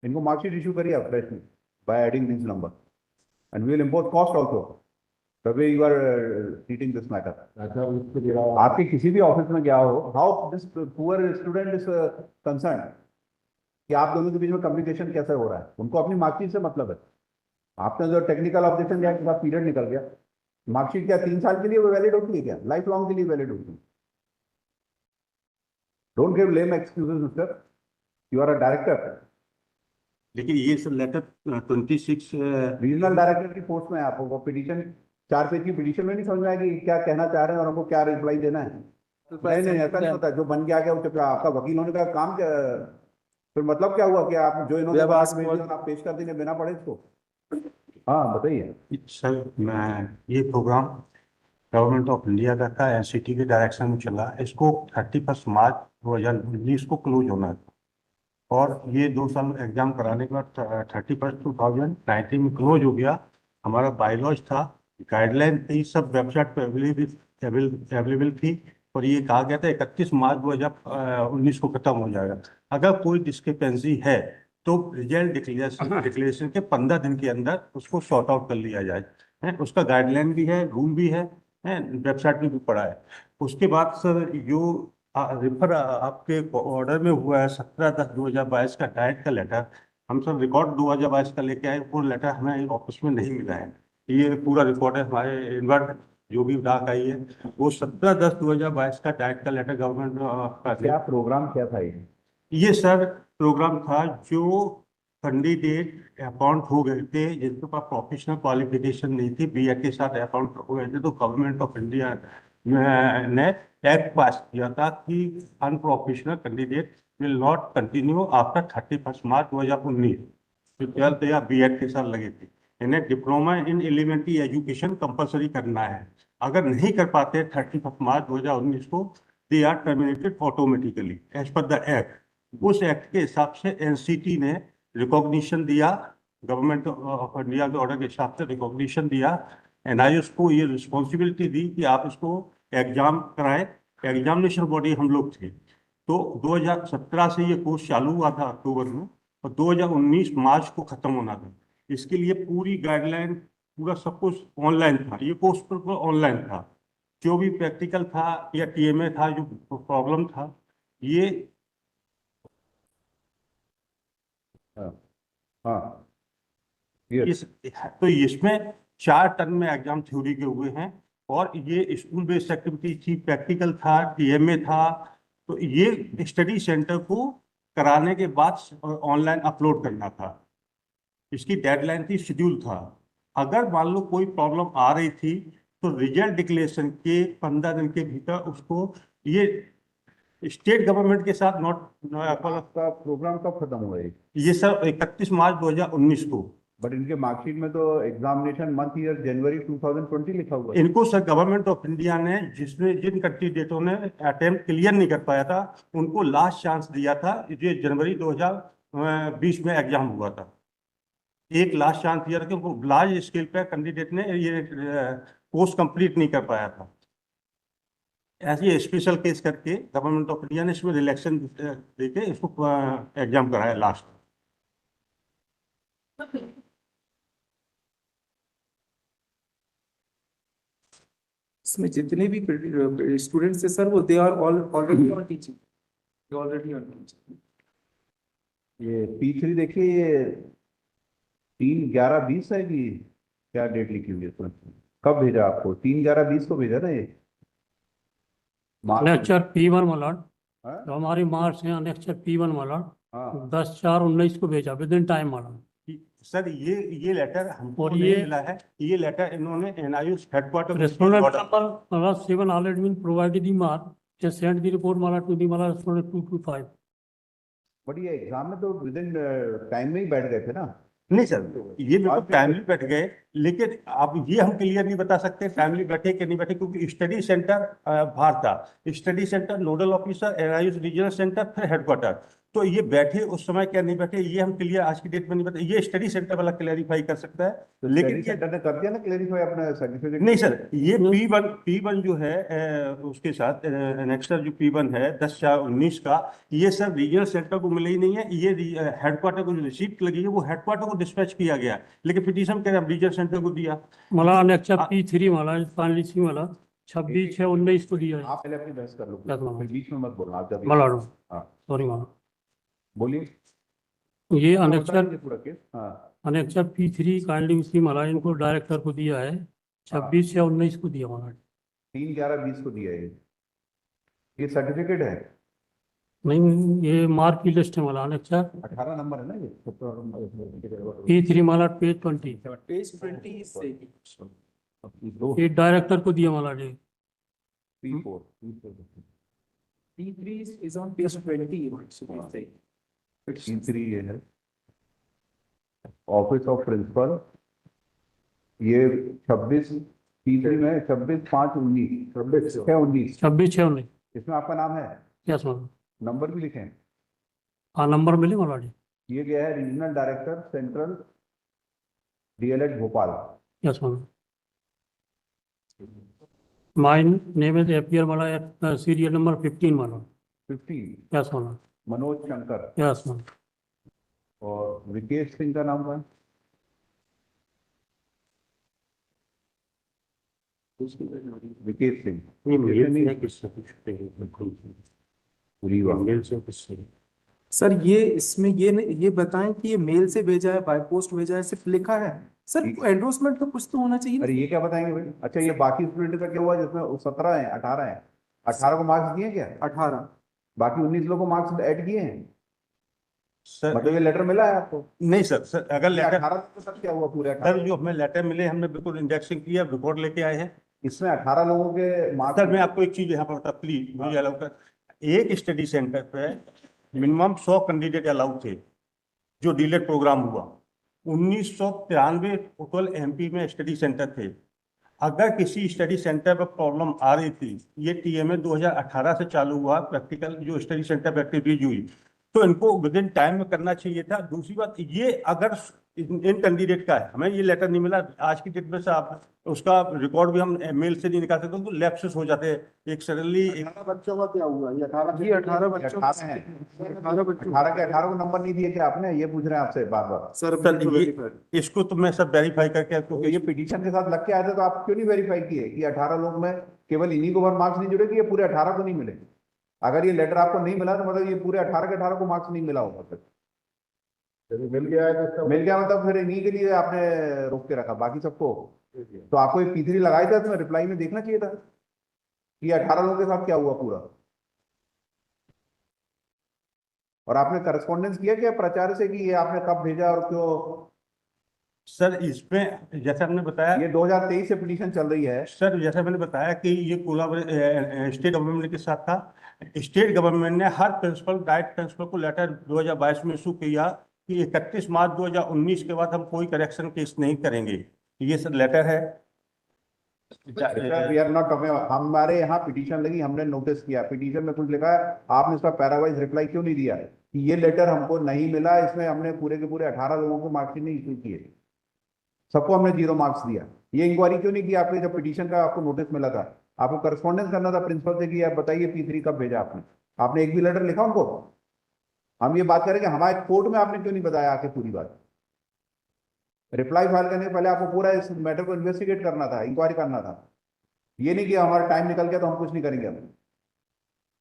इनको marksheet issue करिए आप फ्रेश में by adding this number and we will impose cost also the way you are treating this matter. आपके किसी भी ऑफिस में गया हो, how this poor student is concern कि आप दोनों के बीच में कम्युनिकेशन कैसे हो रहा है। उनको अपनी मार्कशीट से मतलब है। आपने जो टेक्निकल ऑब्जेक्शन दिया, आपका पीरियड निकल गया, मार्कशीट क्या 3 साल के लिए वो वैलिड होती है क्या? लाइफ लॉन्ग के लिए वैलिड होती है। Don't give lame excuses mister, you are a director. लेकिन ये सब लेटर 26 रीजनल डायरेक्टर की पोस्ट में आपको पिटीशन 4 पेज की पिटीशन में नहीं समझ में आएगी क्या कहना चाह रहे हैं और हमको क्या रिप्लाई देना है? नहीं नहीं, ऐसा नहीं होता। जो बन के आ गया वो चुप। आपका वकील होने का काम क्या? फिर मतलब क्या हुआ कि आप जो इन्होंने आप पेश कर देंगे बिना पढ़े इसको? हाँ बताइए सर। मैं ये प्रोग्राम गवर्नमेंट ऑफ इंडिया का था, एनसीटी के डायरेक्शन में चला। इसको 31 मार्च 2019 को क्लोज होना है और ये 2 साल एग्जाम कराने के बाद 31/2019 में क्लोज हो गया। हमारा बायलॉज था, गाइडलाइन थी, सब वेबसाइट पर अवेलेबल थी और ये कहा गया था 31 मार्च 2019 को खत्म हो जाएगा। अगर कोई डिस्क्रिपेंसी है तो रिजल्ट डिक्लेरेशन के 15 दिन के अंदर उसको सॉर्ट आउट कर लिया जाए। उसका गाइडलाइन भी है, रूल भी है, वेबसाइट में भी पड़ा है। उसके बाद सर जो रेफर आपके ऑर्डर में हुआ है 17/10/2022 का डाइट का लेटर, हम सब रिकॉर्ड 2022 का लेके आए। वो लेटर हमें ऑफिस में नहीं मिला है। ये पूरा रिकॉर्ड है हमारे इनवर्ट जो भी डाक आई है, वो 17/10/2022 का डाइट का लेटर गवर्नमेंट का। क्या प्रोग्राम क्या था ये सर प्रोग्राम था जो कैंडिडेट अकाउंट हो गए थे जिनके पास प्रोफेशनल क्वालिफिकेशन नहीं थी, बीएड के साथ अकाउंट हो गए थे, तो गवर्नमेंट ऑफ इंडिया ने एक्ट पास किया था कि unprofessional candidate will not continue after 31 मार्च 2019 जो 12th या बीएड के साथ लगे थे। इन्हें diploma in elementary education compulsory करना है। अगर नहीं कर पाते 31 मार्च 2019 को, they are terminated automatically as per the act. उस एक्ट के हिसाब से एनसीटी ने रिकॉग्निशन दिया, गवर्नमेंट ऑफ इंडिया के ऑर्डर के हिसाब से रिकॉग्निशन दिया। एनआईएस को ये रिस्पॉन्सिबिलिटी दी कि आप इसको एग्जाम कराएं। एग्जामिनेशन बॉडी हम लोग थे। तो 2017 से ये कोर्स चालू हुआ था अक्टूबर में और 2019 मार्च को खत्म होना था। इसके लिए पूरी गाइडलाइन, पूरा सब कुछ ऑनलाइन था। ये कोर्स पर ऑनलाइन था। जो भी प्रैक्टिकल था या टीएमए था, जो प्रॉब्लम था, ये हाँ तो इसमें 4 टर्म में एग्जाम थ्योरी के हुए हैं और ये स्कूल बेस्ड एक्टिविटी थी, प्रैक्टिकल था, टीएमए था। तो ये स्टडी सेंटर को कराने के बाद ऑनलाइन अपलोड करना था। इसकी डेडलाइन थी, शेड्यूल था। अगर मान लो कोई प्रॉब्लम आ रही थी तो रिजल्ट डिक्लेरेशन के 15 दिन के भीतर उसको ये स्टेट गवर्नमेंट के साथ नोट। आपका प्रोग्राम कब खत्म हुआ है? ये सर 31 मार्च 2019 को। बट इनके मार्कशीट में तो एग्जामिनेशन मंथ ईयर जनवरी 2020 लिखा हुआ है। इनको सर गवर्नमेंट ऑफ इंडिया ने जिन कैंडिडेटों ने अटेम्प्ट क्लियर नहीं कर पाया था उनको लास्ट चांस दिया था। ये जनवरी 2020 में एग्जाम हुआ था। एक लास्ट चांस दिया था कि उनको लार्ज स्केल पे कैंडिडेट ने ये कोर्स कंप्लीट नहीं कर पाया था। ऐसे स्पेशल केस करके गवर्नमेंट ऑफ इंडिया ने इसमें रिलैक्सेशन देके इसको एग्जाम कराया लास्ट। इसमें जितने भी स्टूडेंट्स है सर, वो they are already on teaching, already on teaching. ये P3 देखिए, ये 3/11/20 है कि क्या डेट लिखी हुई है इसमें? कब भेजा आपको? 3/11/20 को भेजा ना ये अनेक्चर P1 मलाड, हाँ? तो हमारी मार्क्स हैं अनेक्चर P1 मलाड, हाँ 10/4/19 को भेजा with in time Malad. Sir ये लेटर हमको और नहीं ये- मिला है। ये लेटर इन्होंने NIUS headquarter Respondent number Malad 7 already been provided the mark. Just send the report Malad to the Malad respondent 225. But ये एग्जाम में तो विद इन टाइम में ही बैठ गए थे ना? नहीं सर, ये बिल्कुल टाइमली बैठ गए, लेकिन अब ये हम क्लियर नहीं बता सकते टाइमली बैठे कि नहीं बैठे, क्योंकि स्टडी सेंटर बाहर था। Study centre, nodal officer, NIUS regional centre, फिर हेडक्वार्टर, तो ये बैठे उस समय क्या नहीं बैठे, ये हम क्लियर आज की डेट में नहीं बैठे, ये स्टडी सेंटर वाला क्लैरिफाई कर सकता है। तो लेकिन स्टडी सेंटर ने कर दिया ना क्लेरिफाई अपना सर्टिफिकेट? नहीं सर, ये P1 जो है उसके साथ नेक्स्टर जो P1 है 10/4/19 का, ये सर रीजनल सेंटर को मिला ही नहीं है, ये हेडक्वार्टर को जो रिसीप्ट लगी है वो हेडक्वार्टर को डिस्पैच किया गया है, लेकिन पिटीशन कह रहे हम रीजनल सेंटर को दिया। मला अनेक्चा P3 मला फाइनली सी मला 26/6/19 को दिया है। आप पहले अपनी बहस कर लो, क्या करूं? फिर बीच में मत बोलना आप जब। मलाडो, हाँ सॉरी मला, बोलिए। ये तो बता अनेक्चर दीजिए पूरा केस। हाँ अनेक्चर P3 काइंडली सी मला इनको डायरेक्टर को दिया है, 26/6/19 को दिया मला। 3/11/20 को दिया है ये सर्टिफिकेट है। नहीं, ये मार्क की लिस्ट है मला अनेक्चर 18 नंबर है ना ये 17 नंबर। P3 मला पेज 20, Page 20 is saying. दो ये डायरेक्टर को दिया मला जी। P4 P3 is on page 20, what should we say? P3 ये है ऑफिस ऑफ प्रिंसिपल, ये 26 P3 में 26/5/19 26/6/19 26/6/19 इसमें आपका नाम है, यस मैम। नंबर भी लिखे हैं। हाँ, नंबर मिले मला जी, ये गया है regional director central DLH Bhopal. Yes ma'am. My name is appear मला सीरियल नंबर 15 मला, 15 yes ma'am, Manoj Shankar. Yes ma'am. और विकेश सिंह का नाम क्या है? विकेश सिंह पुरीवा। सर ये इसमें ये बताएं कि ये मेल से भेजा है, बाय पोस्ट भेजा है, सिर्फ लिखा है सर, एंडोर्समेंट तो कुछ तो होना चाहिए ना? अरे ये क्या बताएंगे भाई? अच्छा ये बाकी स्टूडेंट का क्या हुआ जिसमें 17 है 18 है, 18 को मार्क्स दिए क्या? 18 बाकी 19 लोगों को मार्क्स ऐड किए हैं? सर मतलब ये लेटर मिला है आपको? नहीं सर अगर लेटर 18 तो सब क्या हुआ पूरे सर 18? जो हमें लेटर मिले हमने बिल्कुल इंडेक्सिंग किया, रिपोर्ट लेके आए हैं। इसमें 18 लोगों के मार्क्स। सर मैं आपको एक चीज यहाँ पर बता, प्लीज मुझे अलाउ कर, एक स्टडी सेंटर पे मिनिमम 100 कैंडिडेट अलाउ थे जो डीलेट प्रोग्राम हुआ। 1993 टोटल MP में स्टडी सेंटर थे। अगर किसी स्टडी सेंटर पर प्रॉब्लम आ रही थी, ये TMA 2018 से चालू हुआ प्रैक्टिकल जो स्टडी सेंटर पर एक्टिविटीज हुई, तो इनको विद इन टाइम में करना चाहिए था। दूसरी बात ये अगर इन कैंडिडेट का है, हमें ये लेटर नहीं मिला आज की डेट में से, आप उसका रिकॉर्ड भी हम मेल से नहीं निकाल सकते, तो लैप्सेस हो जाते हैं। एक सडनली 18 बच्चों का क्या हुआ? ये 18 ये 18 बच्चों 18 हैं। 18 बच्चों 18 के 18 को नंबर नहीं दिए क्या आपने? ये पूछ रहे हैं आपसे बार बार। सर इसको तो मैं सब वेरीफाई करके, तो ये पिटीशन के साथ लग के आए थे तो आप क्यों नहीं वेरीफाई किए कि 18 लोग में केवल इन्हीं को मार्क्स नहीं जुड़े कि ये पूरे 18 को नहीं मिले? अगर ये लेटर आपको नहीं मिला तो मतलब ये पूरे 18 के 18 को मार्क्स नहीं मिला होगा। फिर मिल गया है तो मिल गया मतलब फिर इन्हीं के लिए आपने रोक के रखा, बाकी सबको तो आपको एक P3 लगाई था, इसमें रिप्लाई में देखना चाहिए था कि 18 लोगों के साथ क्या हुआ पूरा। और आपने करस्पॉन्डेंस किया क्या प्राचार्य से कि ये आपने कब भेजा और क्यों? सर इसमें जैसे हमने बताया, ये 2023 से पिटीशन चल रही है सर जैसे मैंने बताया कि ये कोलाबोरेशन स्टेट गवर्नमेंट के साथ था। स्टेट गवर्नमेंट ने हर प्रिंसिपल डाइट प्रिंसिपल को लेटर 2022 में इशू किया कि 31 मार्च 2019 के बाद हम कोई करेक्शन केस नहीं करेंगे। ये सर लेटर है। वी आर नॉट टॉकिंग, हमारे यहाँ पिटीशन लगी, हमने नोटिस किया, पिटीशन में कुछ लिखा है, आपने इसका पैरावाइज रिप्लाई क्यों नहीं दिया कि ये लेटर हमको नहीं मिला, इसमें हमने पूरे के पूरे 18 लोगों को मार्क्स नहीं इशू किए, सबको हमने 0 मार्क्स दिया। ये इंक्वायरी क्यों नहीं की आपने जब पिटीशन का आपको नोटिस मिला था? आपको करस्पॉन्डेंस करना था प्रिंसिपल से कि आप बताइए P3 कब भेजा आपने? आपने एक भी लेटर लिखा उनको? हम ये बात करें कि हमारे कोर्ट में आपने क्यों नहीं बताया आके पूरी बात? रिप्लाई फाइल करने से पहले आपको पूरा इस मैटर को इन्वेस्टिगेट करना था, इंक्वायरी करना था। ये नहीं कि हमारा टाइम निकल गया तो हम कुछ नहीं करेंगे। हम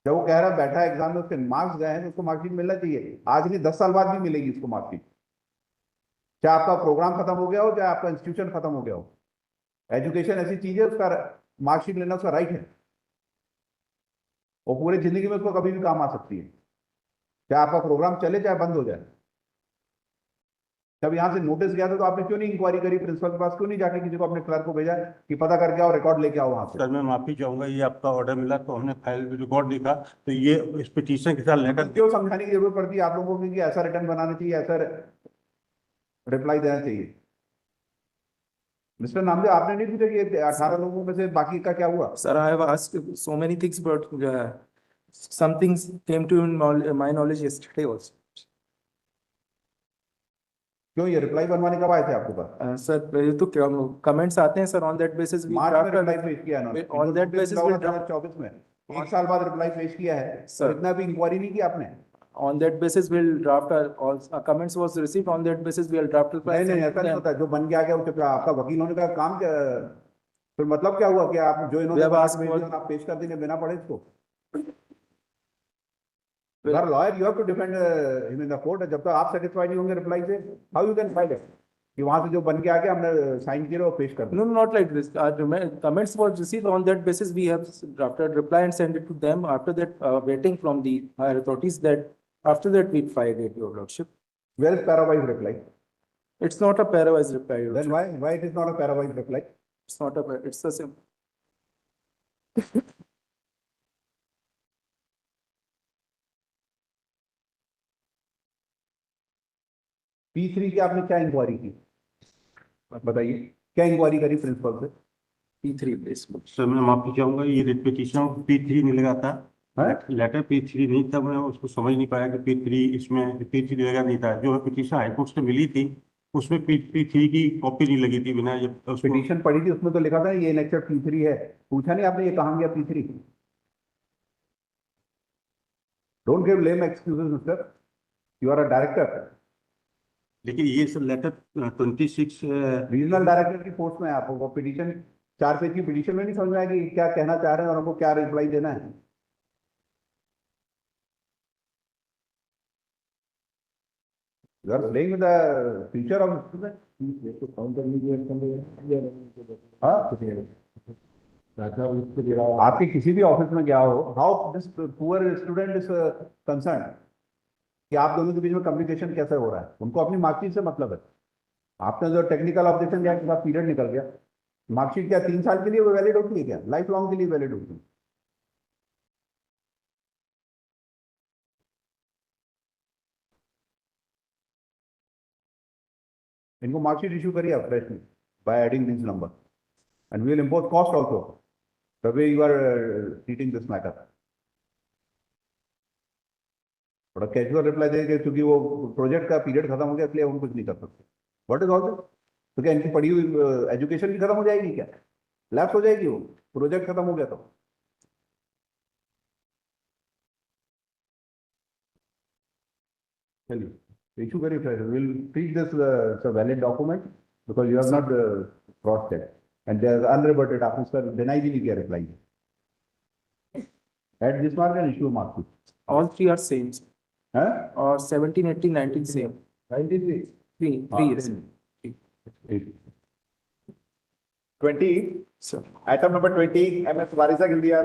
जब वो कह रहा बैठा एग्जाम में उसके मार्क्स गए हैं तो उसको मार्कशीट मिलना चाहिए, आज नहीं 10 साल बाद भी मिलेगी उसको मार्कशीट, चाहे आपका प्रोग्राम खत्म हो गया हो चाहे आपका इंस्टीट्यूशन खत्म हो गया हो। एजुकेशन ऐसी चीज है, उसका मार्कशीट लेना उसका राइट है, और पूरी जिंदगी में उसको कभी भी काम आ सकती है, चाहे आपका प्रोग्राम चले चाहे बंद हो जाए। जब यहाँ से नोटिस गया था तो आपने क्यों नहीं इंक्वायरी करी प्रिंसिपल के पास? क्यों नहीं जाके किसी को अपने क्लर्क को भेजा कि पता करके आओ, रिकॉर्ड लेके आओ वहां से? सर मैं माफी चाहूंगा, ये आपका ऑर्डर मिला तो हमने फाइल रिकॉर्ड देखा तो ये इस पिटीशन के साथ लेटर क्यों समझाने की जरूरत पड़ती है आप लोगों को कि ऐसा रिटर्न बनाना चाहिए, ऐसा रिप्लाई देना चाहिए? मिस्टर नामदेव, आपने नहीं पूछा कि 18 लोगों में से बाकी का क्या हुआ? Sir, I have asked so many things, but some things came to my knowledge yesterday also. क्यों ये रिप्लाई बनवाने कब आए थे आपके पास? Sir, ये तो comments आते हैं sir, on that basis we मार्च में draft रिप्लाई a- पेश किया ना on that basis we'll draft- 2024 में 1 साल बाद रिप्लाई पेश किया है Sir. सर, इतना भी इंक्वायरी नहीं की आपने? On that basis we'll draft all comments was received, on that basis we'll draft. नहीं नहीं, ऐसा नहीं होता, जो बन के आ गया उसके आपका वकील होने का काम क्या, फिर मतलब क्या हुआ कि आप जो इन्होंने We have बना asked के भेज for- दिया, आप पेश कर देंगे बिना पढ़े इसको? Well- You are a lawyer, you have to defend him in the court. जब तक आप satisfied नहीं होंगे रिप्लाई से, how you can fight it? कि वहां से जो बन के आ गया हमने साइन किया वो पेश कर दिया। No, not like this. Comments was received, on that basis we have drafted reply and sent it to them. After that, waiting from the higher authorities that, after that we filed it, your lordship. Where is para-wise reply? It's not a pairwise reply, your Then lordship. why it is not a para-wise reply? It's not a, it's the same. P3 की आपने क्या inquiry की? बताइए, क्या inquiry करी principal से? P3 base. Sir मैं माफी चाहूंगा, ये रिपीटिशन P3 नहीं लगा था, हाँ? लेटर P3 नहीं था, मैं उसको समझ नहीं पाया कि P3 इसमें P3 लगा नहीं था। जो पिटीशन हाईकोर्ट से मिली थी उसमें P3 की कॉपी नहीं लगी थी, बिना ये उसको पिटीशन पढ़ी थी, उसमें तो लिखा था ये नेक्स्ट P3 है, पूछा नहीं आपने ये कहाँ गया P3? Don't give lame excuses, mister. You are a director. लेकिन ये सर लेटर 26 रीजनल डायरेक्टर की पोस्ट में है, आपको पिटीशन 4 पेज की पिटीशन में नहीं समझ में आया कि क्या कहना चाह रहे हैं और हमको क्या रिप्लाई देना है? You are playing with the future of student. हाँ? आपके किसी भी ऑफिस में गया हो, how this poor student is concern कि आप दोनों के बीच में कम्युनिकेशन कैसे हो रहा है, उनको अपनी मार्कशीट से मतलब है। आपने जो टेक्निकल ऑब्जेक्शन दिया, उसका पीरियड निकल गया, मार्कशीट क्या 3 साल के लिए वो वैलिड होती है क्या? लाइफ लॉन्ग के लिए वैलिड होती है? इनको मार्कशीट इशू करिए आप फ्रेश में by adding this number and we will impose cost also the way you are treating this matter. थोड़ा कैजुअल रिप्लाई देंगे क्योंकि वो प्रोजेक्ट का पीरियड खत्म हो गया, इसलिए हम कुछ नहीं कर सकते। What is all this? तो क्या इनकी पढ़ी हुई एजुकेशन भी खत्म हो जाएगी क्या? लैप्स हो जाएगी वो, प्रोजेक्ट खत्म हो गया तो? चलिए इशू करिए फिर, will treat this valid document because you have not cross check and there unrebutted, आपने इसका डिनाई भी नहीं किया reply. At this mark and issue mark All three are same, है or 17, 18, 19 same. 93 Three is. 20, Sir. item number 20, MS Varisa Gildiar.